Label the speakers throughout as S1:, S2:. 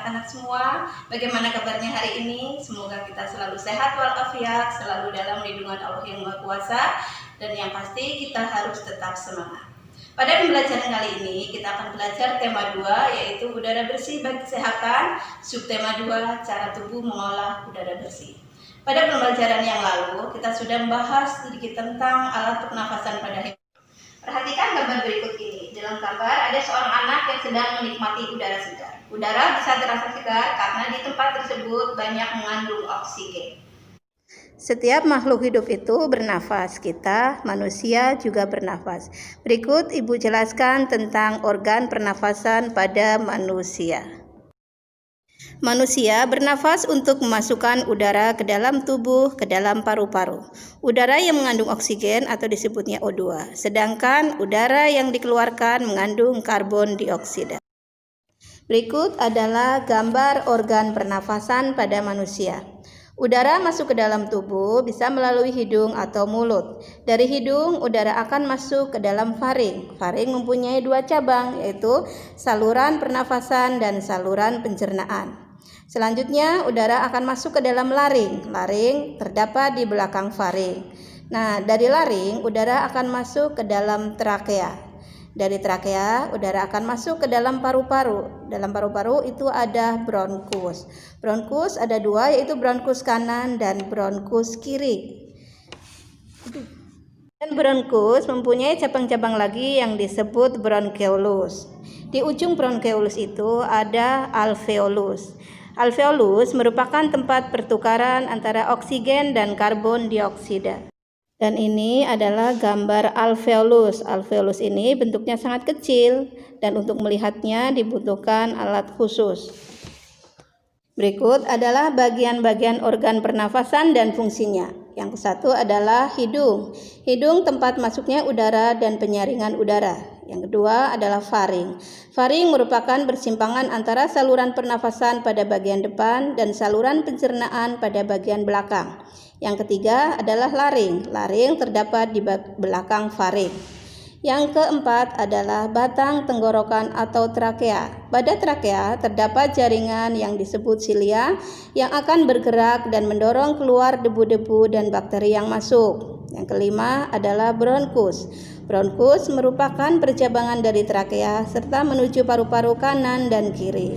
S1: anak-anak semua. Bagaimana kabarnya hari ini? Semoga kita selalu sehat walafiat, selalu dalam lindungan Allah yang Maha Kuasa, dan yang pasti kita harus tetap semangat. Pada pembelajaran kali ini kita akan belajar tema 2, yaitu udara bersih bagi kesehatan. Subtema 2, cara tubuh mengolah udara bersih. Pada pembelajaran yang lalu kita sudah membahas sedikit tentang alat pernafasan pada hewan. Perhatikan gambar berikut ini. Dalam gambar ada seorang anak yang sedang menikmati udara segar. Udara bisa terasa segar karena di tempat tersebut banyak mengandung oksigen. Setiap makhluk hidup itu bernafas. Kita, manusia, juga bernafas. Berikut Ibu jelaskan tentang organ pernafasan pada manusia. Manusia bernafas untuk memasukkan udara ke dalam tubuh, ke dalam paru-paru. Udara yang mengandung oksigen atau disebutnya O2, sedangkan udara yang dikeluarkan mengandung karbon dioksida. Berikut adalah gambar organ pernafasan pada manusia. Udara masuk ke dalam tubuh bisa melalui hidung atau mulut. Dari hidung, udara akan masuk ke dalam faring. Faring mempunyai 2 cabang, yaitu saluran pernafasan dan saluran pencernaan. Selanjutnya, udara akan masuk ke dalam laring. Laring terdapat di belakang faring. Nah, dari laring, udara akan masuk ke dalam trakea. Dari trakea, udara akan masuk ke dalam paru-paru. Dalam paru-paru itu ada bronkus. Bronkus ada 2, yaitu bronkus kanan dan bronkus kiri. Dan bronkus mempunyai cabang-cabang lagi yang disebut bronkeolus. Di ujung bronkeolus itu ada alveolus. Alveolus merupakan tempat pertukaran antara oksigen dan karbon dioksida. Dan ini adalah gambar alveolus. Alveolus ini bentuknya sangat kecil dan untuk melihatnya dibutuhkan alat khusus. Berikut adalah bagian-bagian organ pernafasan dan fungsinya. Yang satu adalah hidung. Hidung tempat masuknya udara dan penyaringan udara. Yang kedua adalah faring. Faring merupakan persimpangan antara saluran pernafasan pada bagian depan dan saluran pencernaan pada bagian belakang. Yang ketiga adalah laring. Laring terdapat di belakang faring. Yang keempat adalah batang tenggorokan atau trakea. Pada trakea terdapat jaringan yang disebut silia yang akan bergerak dan mendorong keluar debu-debu dan bakteri yang masuk. Yang kelima adalah bronkus. Bronkus merupakan percabangan dari trakea serta menuju paru-paru kanan dan kiri.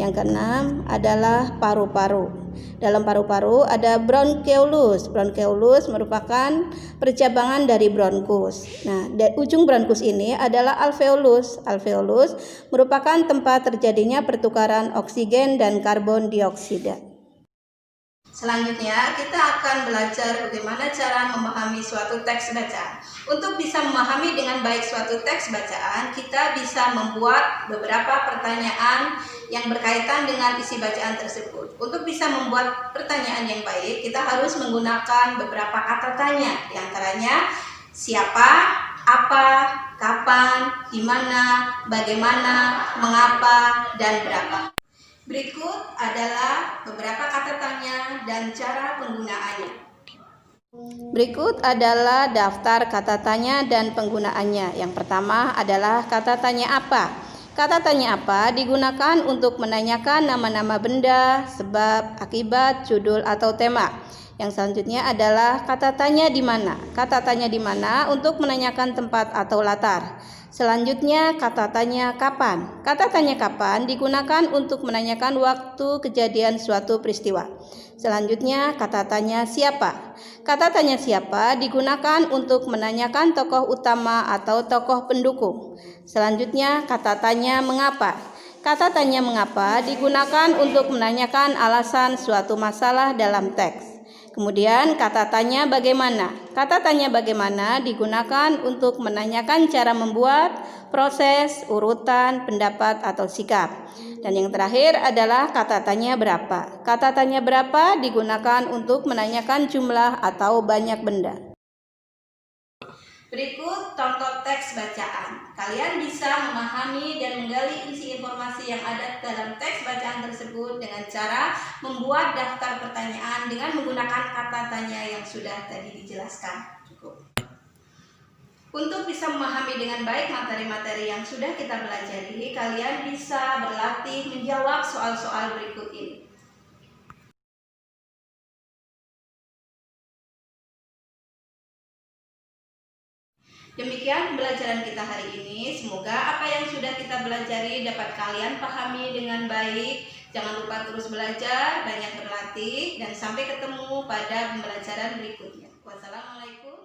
S1: Yang keenam adalah paru-paru. Dalam paru-paru ada bronkeolus. Bronkeolus merupakan percabangan dari bronkus. Nah, ujung bronkus ini adalah alveolus. Alveolus merupakan tempat terjadinya pertukaran oksigen dan karbon dioksida. Selanjutnya, kita akan belajar bagaimana cara memahami suatu teks bacaan. Untuk bisa memahami dengan baik suatu teks bacaan, kita bisa membuat beberapa pertanyaan yang berkaitan dengan isi bacaan tersebut. Untuk bisa membuat pertanyaan yang baik, kita harus menggunakan beberapa kata tanya, di antaranya siapa, apa, kapan, di mana, bagaimana, mengapa, dan berapa. Berikut adalah beberapa kata tanya dan cara penggunaannya. Berikut adalah daftar kata tanya dan penggunaannya. Yang pertama adalah kata tanya apa. Kata tanya apa digunakan untuk menanyakan nama-nama benda, sebab, akibat, judul, atau tema. Yang selanjutnya adalah kata tanya di mana. Kata tanya di mana untuk menanyakan tempat atau latar. Selanjutnya kata tanya kapan. Kata tanya kapan digunakan untuk menanyakan waktu kejadian suatu peristiwa. Selanjutnya kata tanya siapa. Kata tanya siapa digunakan untuk menanyakan tokoh utama atau tokoh pendukung. Selanjutnya kata tanya mengapa. Kata tanya mengapa digunakan untuk menanyakan alasan suatu masalah dalam teks. Kemudian kata tanya bagaimana. Kata tanya bagaimana digunakan untuk menanyakan cara membuat, proses, urutan, pendapat, atau sikap. Dan yang terakhir adalah kata tanya berapa. Kata tanya berapa digunakan untuk menanyakan jumlah atau banyak benda. Berikut contoh teks bacaan. Kalian bisa memahami dan menggali isi informasi yang ada dalam teks bacaan tersebut dengan cara membuat daftar pertanyaan dengan menggunakan kata tanya yang sudah tadi dijelaskan. Cukup. Untuk bisa memahami dengan baik materi-materi yang sudah kita pelajari, kalian bisa berlatih menjawab soal-soal berikut ini. Demikian pembelajaran kita hari ini. Semoga apa yang sudah kita pelajari dapat kalian pahami dengan baik. Jangan lupa terus belajar, banyak berlatih, dan sampai ketemu pada pembelajaran berikutnya. Wassalamualaikum.